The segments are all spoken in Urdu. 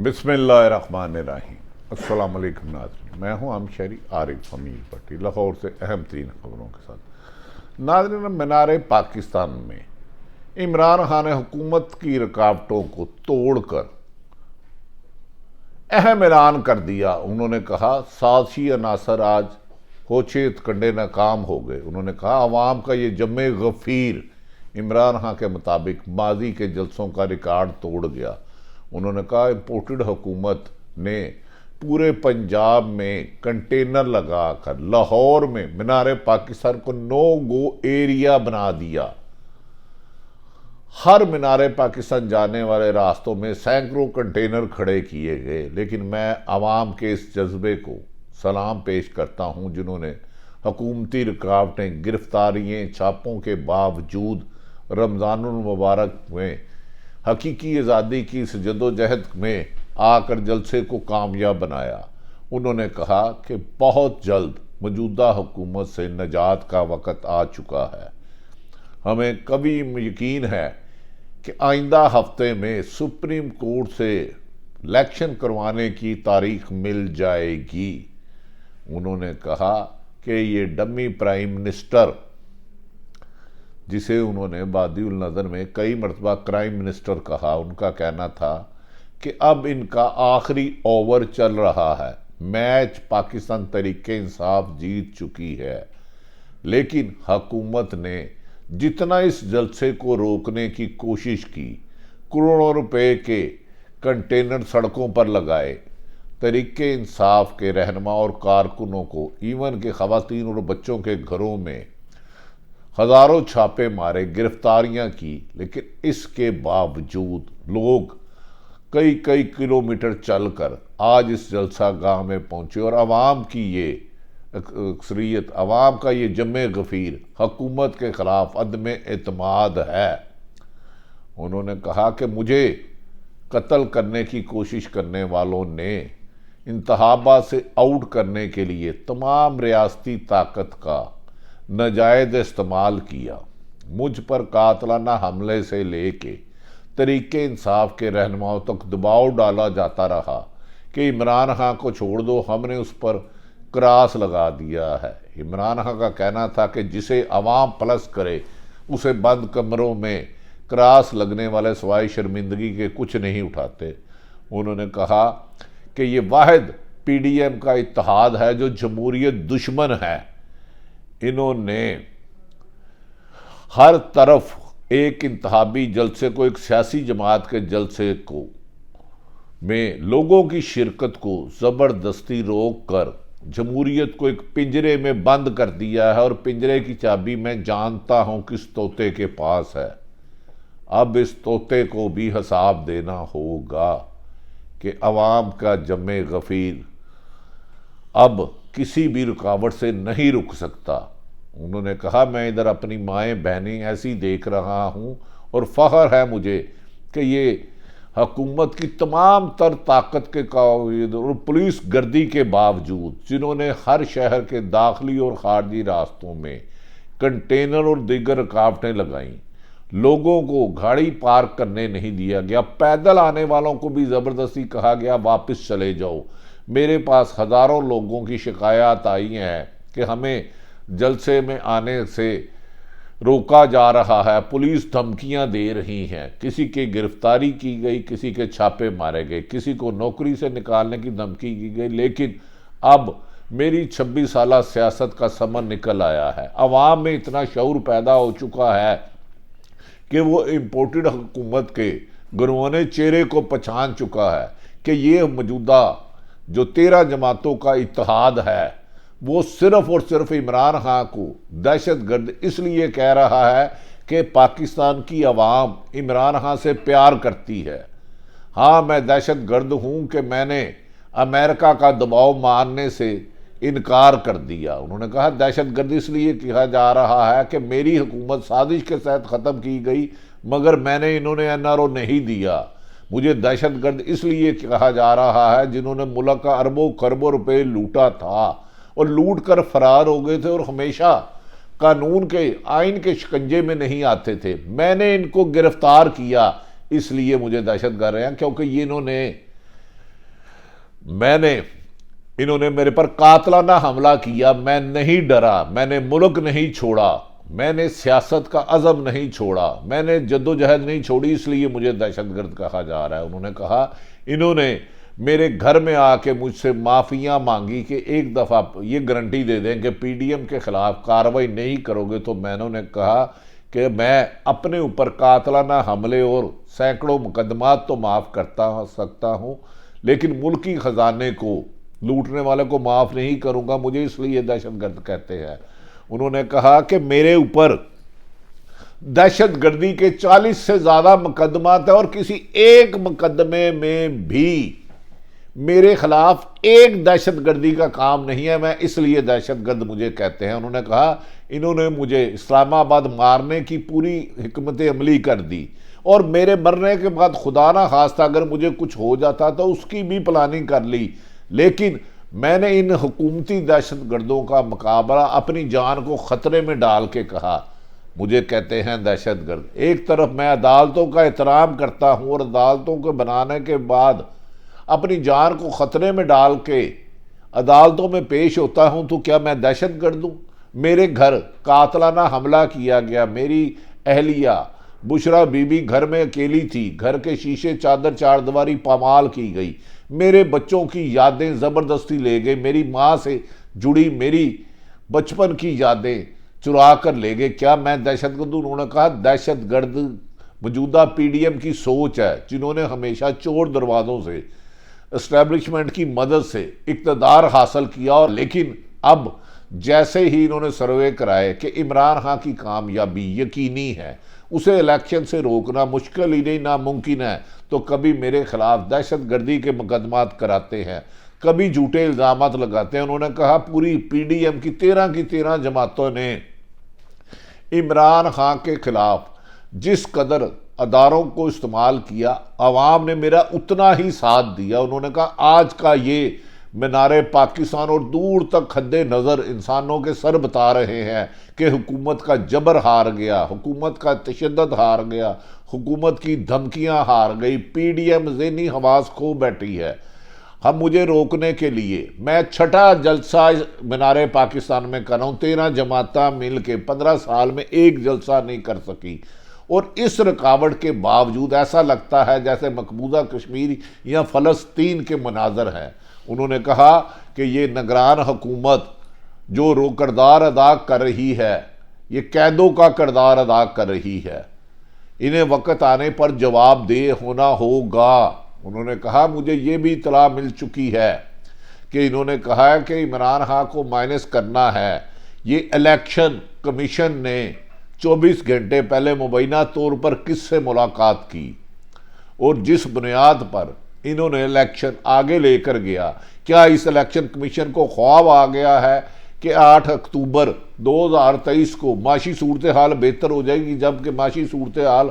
بسم اللہ الرحمن الرحیم۔ السلام علیکم ناظرین، میں ہوں عام شہری عارف حمید بٹی، لاہور سے اہم ترین خبروں کے ساتھ۔ ناظرین، مینار پاکستان میں عمران خان نے حکومت کی رکاوٹوں کو توڑ کر اہم اعلان کر دیا۔ انہوں نے کہا سازشی عناصر آج ہوچیت کنڈے ناکام ہو گئے۔ انہوں نے کہا عوام کا یہ جم غفیر عمران خان کے مطابق ماضی کے جلسوں کا ریکارڈ توڑ گیا۔ انہوں نے کہا امپورٹڈ حکومت نے پورے پنجاب میں کنٹینر لگا کر لاہور میں مینار پاکستان کو نو گو ایریا بنا دیا۔ ہر مینار پاکستان جانے والے راستوں میں سینکڑوں کنٹینر کھڑے کیے گئے، لیکن میں عوام کے اس جذبے کو سلام پیش کرتا ہوں جنہوں نے حکومتی رکاوٹیں، گرفتاریاں، چھاپوں کے باوجود رمضان المبارک میں حقیقی آزادی کی اس جدوجہد میں آ کر جلسے کو کامیاب بنایا۔ انہوں نے کہا کہ بہت جلد موجودہ حکومت سے نجات کا وقت آ چکا ہے۔ ہمیں کبھی یقین ہے کہ آئندہ ہفتے میں سپریم کورٹ سے الیکشن کروانے کی تاریخ مل جائے گی۔ انہوں نے کہا کہ یہ ڈمی پرائم منسٹر، جسے انہوں نے بادی النظر میں کئی مرتبہ کرائم منسٹر کہا، ان کا کہنا تھا کہ اب ان کا آخری اوور چل رہا ہے، میچ پاکستان تحریک انصاف جیت چکی ہے، لیکن حکومت نے جتنا اس جلسے کو روکنے کی کوشش کی، کروڑوں روپے کے کنٹینر سڑکوں پر لگائے، تحریک انصاف کے رہنما اور کارکنوں کو، ایون کہ خواتین اور بچوں کے گھروں میں ہزاروں چھاپے مارے، گرفتاریاں کی، لیکن اس کے باوجود لوگ کئی کلومیٹر چل کر آج اس جلسہ گاہ میں پہنچے، اور عوام کی یہ اکثریت، عوام کا یہ جم غفیر حکومت کے خلاف عدم اعتماد ہے۔ انہوں نے کہا کہ مجھے قتل کرنے کی کوشش کرنے والوں نے انتخابات سے آؤٹ کرنے کے لیے تمام ریاستی طاقت کا ناجائز استعمال کیا۔ مجھ پر قاتلانہ حملے سے لے کے تحریک انصاف کے رہنماؤں تک دباؤ ڈالا جاتا رہا کہ عمران خان کو چھوڑ دو، ہم نے اس پر کراس لگا دیا ہے۔ عمران خان کا کہنا تھا کہ جسے عوام پلس کرے اسے بند کمروں میں کراس لگنے والے سوائے شرمندگی کے کچھ نہیں اٹھاتے۔ انہوں نے کہا کہ یہ واحد پی ڈی ایم کا اتحاد ہے جو جمہوریت دشمن ہے۔ انہوں نے ہر طرف ایک انتخابی جلسے کو، ایک سیاسی جماعت کے جلسے کو میں لوگوں کی شرکت کو زبردستی روک کر جمہوریت کو ایک پنجرے میں بند کر دیا ہے، اور پنجرے کی چابی میں جانتا ہوں کس طوطے کے پاس ہے۔ اب اس طوطے کو بھی حساب دینا ہوگا کہ عوام کا جم غفیر اب کسی بھی رکاوٹ سے نہیں رک سکتا۔ انہوں نے کہا میں ادھر اپنی مائیں بہنیں ایسی دیکھ رہا ہوں، اور فخر ہے مجھے کہ یہ حکومت کی تمام تر طاقت کے اور پولیس گردی کے باوجود، جنہوں نے ہر شہر کے داخلی اور خارجی راستوں میں کنٹینر اور دیگر رکاوٹیں لگائیں، لوگوں کو گاڑی پارک کرنے نہیں دیا گیا، پیدل آنے والوں کو بھی زبردستی کہا گیا واپس چلے جاؤ۔ میرے پاس ہزاروں لوگوں کی شکایات آئی ہیں کہ ہمیں جلسے میں آنے سے روکا جا رہا ہے، پولیس دھمکیاں دے رہی ہیں، کسی کی گرفتاری کی گئی، کسی کے چھاپے مارے گئے، کسی کو نوکری سے نکالنے کی دھمکی کی گئی، لیکن اب میری 26 سالہ سیاست کا ثمر نکل آیا ہے۔ عوام میں اتنا شعور پیدا ہو چکا ہے کہ وہ امپورٹڈ حکومت کے گنوانے چہرے کو پہچان چکا ہے کہ یہ موجودہ جو 13 جماعتوں کا اتحاد ہے وہ صرف اور صرف عمران خان کو دہشت گرد اس لیے کہہ رہا ہے کہ پاکستان کی عوام عمران خان سے پیار کرتی ہے۔ ہاں، میں دہشت گرد ہوں کہ میں نے امریکہ کا دباؤ ماننے سے انکار کر دیا۔ انہوں نے کہا دہشت گرد اس لیے کہا جا رہا ہے کہ میری حکومت سازش کے تحت ختم کی گئی، مگر میں نے انہوں نے این آر او نہیں دیا۔ مجھے دہشت گرد اس لیے کہا جا رہا ہے جنہوں نے ملک کا اربوں خربوں روپے لوٹا تھا اور لوٹ کر فرار ہو گئے تھے اور ہمیشہ قانون کے آئین کے شکنجے میں نہیں آتے تھے، میں نے ان کو گرفتار کیا، اس لیے مجھے دہشت گرد ہیں، کیونکہ یہ انہوں نے میں نے انہوں نے میرے پر قاتلانہ حملہ کیا، میں نہیں ڈرا، میں نے ملک نہیں چھوڑا، میں نے سیاست کا عزم نہیں چھوڑا، میں نے جدوجہد نہیں چھوڑی، اس لیے مجھے دہشت گرد کہا جا رہا ہے۔ انہوں نے کہا انہوں نے میرے گھر میں آ کے مجھ سے معافیاں مانگی کہ ایک دفعہ یہ گارنٹی دے دیں کہ پی ڈی ایم کے خلاف کارروائی نہیں کرو گے تو میں نے کہا کہ میں اپنے اوپر قاتلانہ حملے اور سینکڑوں مقدمات تو معاف کرتا سکتا ہوں، لیکن ملکی خزانے کو لوٹنے والے کو معاف نہیں کروں گا، مجھے اس لیے دہشت گرد کہتے ہیں۔ انہوں نے کہا کہ میرے اوپر دہشت گردی کے 40 سے زیادہ مقدمات ہیں اور کسی ایک مقدمے میں بھی میرے خلاف ایک دہشت گردی کا کام نہیں ہے، میں اس لیے دہشت گرد مجھے کہتے ہیں۔ انہوں نے کہا انہوں نے مجھے اسلام آباد مارنے کی پوری حکمت عملی کر دی اور میرے مرنے کے بعد خدا نہ خواستہ اگر مجھے کچھ ہو جاتا تو اس کی بھی پلاننگ کر لی، لیکن میں نے ان حکومتی دہشت گردوں کا مقابلہ اپنی جان کو خطرے میں ڈال کے کہا، مجھے کہتے ہیں دہشت گرد۔ ایک طرف میں عدالتوں کا احترام کرتا ہوں اور عدالتوں کو بنانے کے بعد اپنی جان کو خطرے میں ڈال کے عدالتوں میں پیش ہوتا ہوں تو کیا میں دہشت گرد ہوں؟ میرے گھر قاتلانہ حملہ کیا گیا، میری اہلیہ بشرا بی بی گھر میں اکیلی تھی، گھر کے شیشے چادر چار دیواری پامال کی گئی، میرے بچوں کی یادیں زبردستی لے گئے، میری ماں سے جڑی میری بچپن کی یادیں چرا کر لے گئے، کیا میں دہشت گرد ہوں؟ انہوں نے کہا دہشت گرد موجودہ پی ڈی ایم کی سوچ ہے، جنہوں نے ہمیشہ چور دروازوں سے اسٹیبلشمنٹ کی مدد سے اقتدار حاصل کیا، اور لیکن اب جیسے ہی انہوں نے سروے کرائے کہ عمران خان کی کامیابی یقینی ہے، اسے الیکشن سے روکنا مشکل ہی نہیں ناممکن ہے، تو کبھی میرے خلاف دہشت گردی کے مقدمات کراتے ہیں، کبھی جھوٹے الزامات لگاتے ہیں۔ انہوں نے کہا پوری پی ڈی ایم کی 13 کی 13 جماعتوں نے عمران خان کے خلاف جس قدر اداروں کو استعمال کیا، عوام نے میرا اتنا ہی ساتھ دیا۔ انہوں نے کہا آج کا یہ مینار پاکستان اور دور تک حد نظر انسانوں کے سر بتا رہے ہیں کہ حکومت کا جبر ہار گیا، حکومت کا تشدد ہار گیا، حکومت کی دھمکیاں ہار گئی، پی ڈی ایم ذہنی حواس کھو بیٹھی ہے۔ ہم مجھے روکنے کے لیے میں چھٹا جلسہ مینار پاکستان میں کر رہا ہوں، 13 جماعتیں مل کے 15 سال میں ایک جلسہ نہیں کر سکی، اور اس رکاوٹ کے باوجود ایسا لگتا ہے جیسے مقبوضہ کشمیر یا فلسطین کے مناظر ہیں۔ انہوں نے کہا کہ یہ نگران حکومت جو کردار ادا کر رہی ہے، یہ قیدوں کا کردار ادا کر رہی ہے، انہیں وقت آنے پر جواب دہ ہونا ہوگا۔ انہوں نے کہا مجھے یہ بھی اطلاع مل چکی ہے کہ انہوں نے کہا ہے کہ عمران خان کو مائنس کرنا ہے۔ یہ الیکشن کمیشن نے 24 گھنٹے پہلے مبینہ طور پر کس سے ملاقات کی اور جس بنیاد پر انہوں نے الیکشن آگے لے کر گیا، کیا اس الیکشن کمیشن کو خواب آ گیا ہے کہ 8 اکتوبر 2023 کو معاشی صورتحال بہتر ہو جائے گی، جبکہ معاشی صورتحال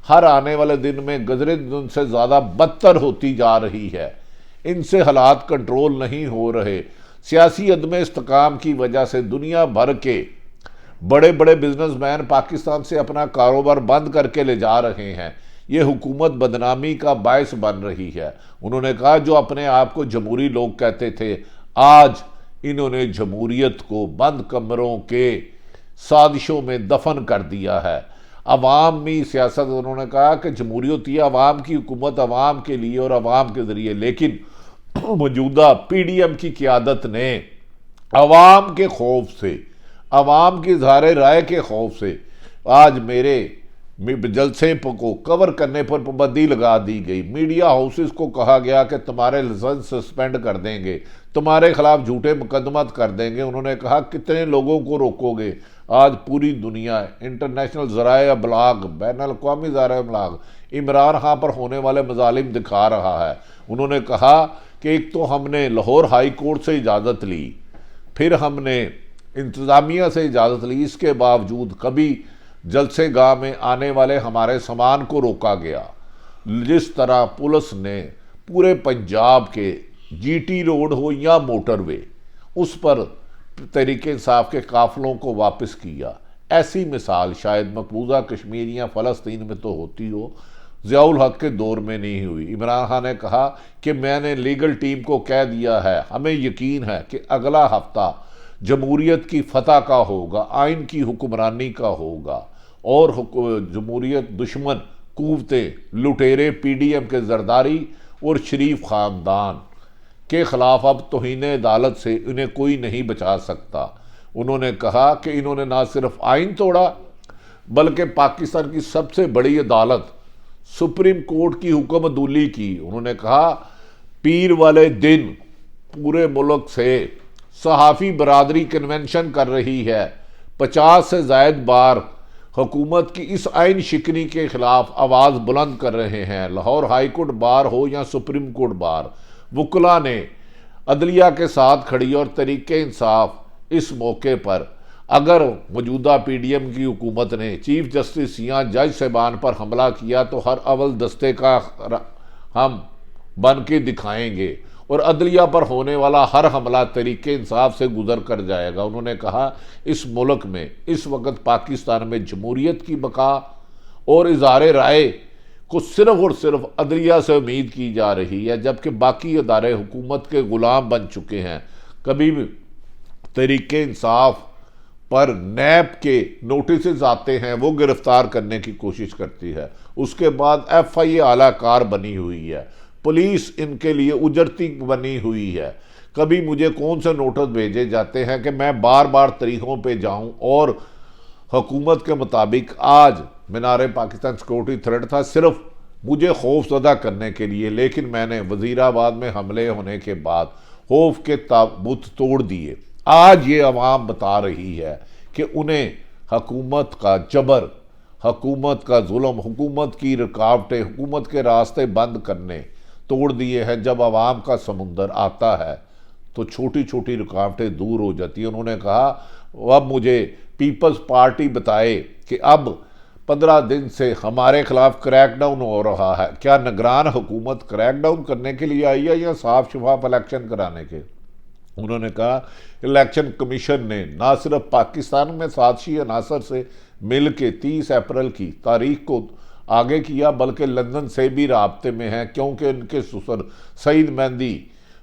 ہر آنے والے دن میں گزرے دن سے زیادہ بدتر ہوتی جا رہی ہے، ان سے حالات کنٹرول نہیں ہو رہے۔ سیاسی عدم استحکام کی وجہ سے دنیا بھر کے بڑے بڑے بزنس مین پاکستان سے اپنا کاروبار بند کر کے لے جا رہے ہیں، یہ حکومت بدنامی کا باعث بن رہی ہے۔ انہوں نے کہا جو اپنے آپ کو جمہوری لوگ کہتے تھے، آج انہوں نے جمہوریت کو بند کمروں کے سازشوں میں دفن کر دیا ہے۔ عوامی سیاست، انہوں نے کہا کہ جمہوریت یہ عوام کی حکومت، عوام کے لیے اور عوام کے ذریعے، لیکن موجودہ پی ڈی ایم کی قیادت نے عوام کے خوف سے، عوام کی اظہار رائے کے خوف سے آج میرے جلسے کو کور کرنے پر پابندی لگا دی گئی۔ میڈیا ہاؤسز کو کہا گیا کہ تمہارے لائسنس سسپینڈ کر دیں گے، تمہارے خلاف جھوٹے مقدمات کر دیں گے۔ انہوں نے کہا کتنے لوگوں کو روکو گے؟ آج پوری دنیا انٹرنیشنل ذرائع ابلاغ، بین الاقوامی ذرائع ابلاغ عمران خان پر ہونے والے مظالم دکھا رہا ہے۔ انہوں نے کہا کہ ایک تو ہم نے لاہور ہائی کورٹ سے اجازت لی، پھر ہم نے انتظامیہ سے اجازت لی، اس کے باوجود کبھی جلسے گاہ میں آنے والے ہمارے سامان کو روکا گیا۔ جس طرح پولیس نے پورے پنجاب کے جی ٹی روڈ ہو یا موٹر وے، اس پر تحریک انصاف کے قافلوں کو واپس کیا، ایسی مثال شاید مقبوضہ کشمیر یا فلسطین میں تو ہوتی ہو، ضیاء الحق کے دور میں نہیں ہوئی۔ عمران خان نے کہا کہ میں نے لیگل ٹیم کو کہہ دیا ہے، ہمیں یقین ہے کہ اگلا ہفتہ جمہوریت کی فتح کا ہوگا، آئین کی حکمرانی کا ہوگا، اور جمہوریت دشمن قوتیں، لٹیرے پی ڈی ایم کے زرداری اور شریف خاندان کے خلاف اب توہین عدالت سے انہیں کوئی نہیں بچا سکتا۔ انہوں نے کہا کہ انہوں نے نہ صرف آئین توڑا بلکہ پاکستان کی سب سے بڑی عدالت سپریم کورٹ کی حکم عدولی کی۔ انہوں نے کہا پیر والے دن پورے ملک سے صحافی برادری کنونشن کر رہی ہے، 50 سے زائد بار حکومت کی اس آئین شکنی کے خلاف آواز بلند کر رہے ہیں۔ لاہور ہائی کورٹ بار ہو یا سپریم کورٹ بار، وکلاء نے عدلیہ کے ساتھ کھڑی اور تحریک انصاف اس موقع پر اگر موجودہ پی ڈی ایم کی حکومت نے چیف جسٹس یا جج صاحبان پر حملہ کیا تو ہر اول دستے کا ہم بن کے دکھائیں گے، اور عدلیہ پر ہونے والا ہر حملہ تحریک انصاف سے گزر کر جائے گا۔ انہوں نے کہا اس ملک میں اس وقت پاکستان میں جمہوریت کی بقا اور اظہار رائے کو صرف اور صرف عدلیہ سے امید کی جا رہی ہے، جبکہ باقی ادارے حکومت کے غلام بن چکے ہیں۔ کبھی بھی تحریک انصاف پر نیب کے نوٹسز آتے ہیں، وہ گرفتار کرنے کی کوشش کرتی ہے، اس کے بعد ایف آئی اے اعلیٰ کار بنی ہوئی ہے، پولیس ان کے لیے اجرتی بنی ہوئی ہے۔ کبھی مجھے کون سے نوٹس بھیجے جاتے ہیں کہ میں بار بار طریقوں پہ جاؤں، اور حکومت کے مطابق آج مینار پاکستان سیکورٹی تھریٹ تھا صرف مجھے خوف زدہ کرنے کے لیے، لیکن میں نے وزیر آباد میں حملے ہونے کے بعد خوف کے تابوت توڑ دیے۔ آج یہ عوام بتا رہی ہے کہ انہیں حکومت کا جبر، حکومت کا ظلم، حکومت کی رکاوٹیں، حکومت کے راستے بند کرنے توڑ دیے ہیں۔ جب عوام کا سمندر آتا ہے تو چھوٹی چھوٹی رکاوٹیں دور ہو جاتی ہیں۔ انہوں نے کہا اب مجھے پیپلز پارٹی بتائے کہ اب 15 دن سے ہمارے خلاف کریک ڈاؤن ہو رہا ہے، کیا نگران حکومت کریک ڈاؤن کرنے کے لیے آئی ہے یا صاف شفاف الیکشن کرانے کے؟ انہوں نے کہا الیکشن کمیشن نے نہ صرف پاکستان میں سازشی عناصر سے مل کے 30 اپریل کی تاریخ کو آگے کیا، بلکہ لندن سے بھی رابطے میں ہیں، کیونکہ ان کے سسر سعید مہندی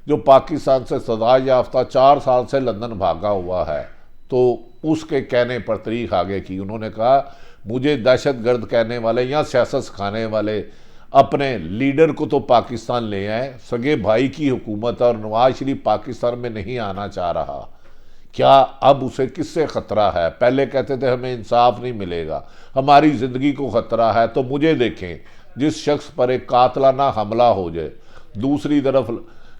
جو پاکستان سے سزا یافتہ 4 سال سے لندن بھاگا ہوا ہے، تو اس کے کہنے پر تاریخ آگے کی۔ انہوں نے کہا مجھے دہشت گرد کہنے والے یا سیاست سکھانے والے اپنے لیڈر کو تو پاکستان لے آئے، سگے بھائی کی حکومت اور نواز شریف پاکستان میں نہیں آنا چاہ رہا، کیا اب اسے کس سے خطرہ ہے؟ پہلے کہتے تھے ہمیں انصاف نہیں ملے گا، ہماری زندگی کو خطرہ ہے، تو مجھے دیکھیں جس شخص پر ایک قاتلانہ حملہ ہو جائے، دوسری طرف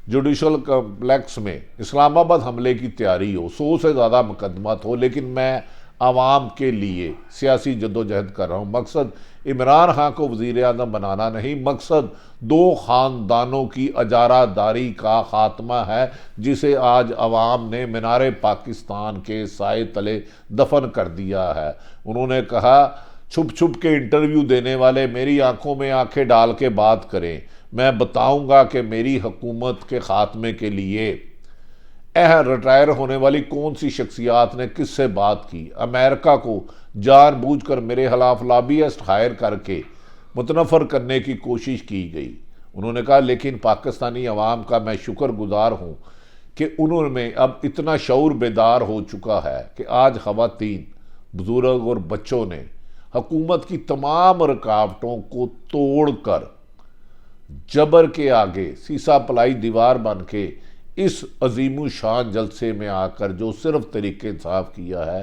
جوڈیشل کمپلیکس میں اسلام آباد حملے کی تیاری ہو، 100 سے زیادہ مقدمات ہو، لیکن میں عوام کے لیے سیاسی جدوجہد کر رہا ہوں۔ مقصد عمران خان کو وزیر اعظم بنانا نہیں، مقصد 2 خاندانوں کی اجارہ داری کا خاتمہ ہے، جسے آج عوام نے مینار پاکستان کے سائے تلے دفن کر دیا ہے۔ انہوں نے کہا چھپ چھپ کے انٹرویو دینے والے میری آنکھوں میں آنکھیں ڈال کے بات کریں، میں بتاؤں گا کہ میری حکومت کے خاتمے کے لیے ریٹائر ہونے والی کون سی شخصیات نے کس سے بات کی۔ امریکہ کو جان بوجھ کر میرے خلاف لابیسٹ ہائر کر کے متنفر کرنے کی کوشش کی گئی۔ انہوں نے کہا لیکن پاکستانی عوام کا میں شکر گزار ہوں کہ انہوں میں اب اتنا شعور بیدار ہو چکا ہے کہ آج خواتین، بزرگ اور بچوں نے حکومت کی تمام رکاوٹوں کو توڑ کر جبر کے آگے سیسا پلائی دیوار بن کے اس عظیم الشان جلسے میں آ کر جو صرف تحریک انصاف کیا ہے،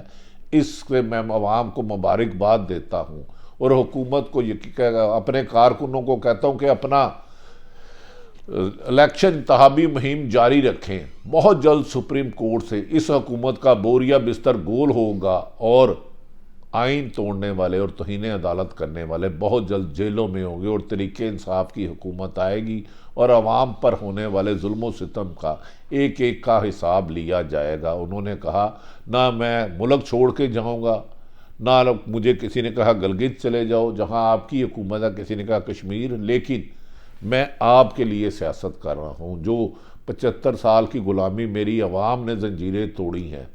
اس سے میں عوام کو مبارکباد دیتا ہوں، اور حکومت کو اپنے کارکنوں کو کہتا ہوں کہ اپنا الیکشن انتخابی مہم جاری رکھیں۔ بہت جلد سپریم کورٹ سے اس حکومت کا بوریا بستر گول ہوگا، اور آئین توڑنے والے اور توہین عدالت کرنے والے بہت جلد جیلوں میں ہوں گے، اور تحریک انصاف کی حکومت آئے گی، اور عوام پر ہونے والے ظلم و ستم کا ایک ایک کا حساب لیا جائے گا۔ انہوں نے کہا نہ میں ملک چھوڑ کے جاؤں گا، نہ مجھے کسی نے کہا گلگت چلے جاؤ جہاں آپ کی حکومت ہے، کسی نے کہا کشمیر، لیکن میں آپ کے لیے سیاست کر رہا ہوں۔ جو 75 سال کی غلامی میری عوام نے زنجیریں توڑی ہیں،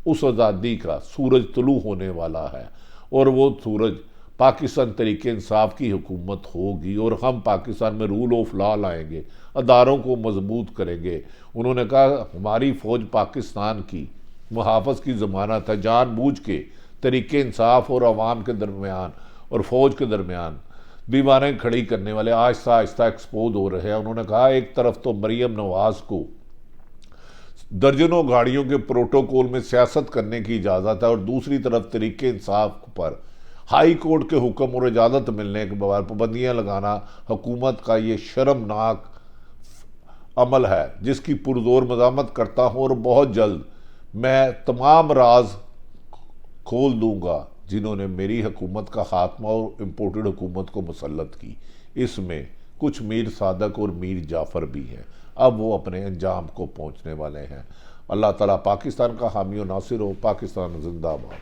اس آزادی کا سورج طلوع ہونے والا ہے، اور وہ سورج پاکستان تحریک انصاف کی حکومت ہوگی اور ہم پاکستان میں رول آف لا لائیں گے، اداروں کو مضبوط کریں گے۔ انہوں نے کہا ہماری فوج پاکستان کی محافظ کی ضمانت ہے، جان بوجھ کے تحریک انصاف اور عوام کے درمیان اور فوج کے درمیان دیواریں کھڑی کرنے والے آہستہ آہستہ ایکسپوز ہو رہے ہیں۔ انہوں نے کہا ایک طرف تو مریم نواز کو درجنوں گاڑیوں کے پروٹوکول میں سیاست کرنے کی اجازت ہے اور دوسری طرف تحریک انصاف پر ہائی کورٹ کے حکم اور اجازت ملنے کے بعد پابندیاں لگانا حکومت کا یہ شرمناک عمل ہے، جس کی پرزور مذمت کرتا ہوں اور بہت جلد میں تمام راز کھول دوں گا جنہوں نے میری حکومت کا خاتمہ اور امپورٹڈ حکومت کو مسلط کی۔ اس میں کچھ میر صادق اور میر جعفر بھی ہیں، اب وہ اپنے انجام کو پہنچنے والے ہیں۔ اللہ تعالیٰ پاکستان کا حامی و ناصر ہو۔ پاکستان زندہ باد۔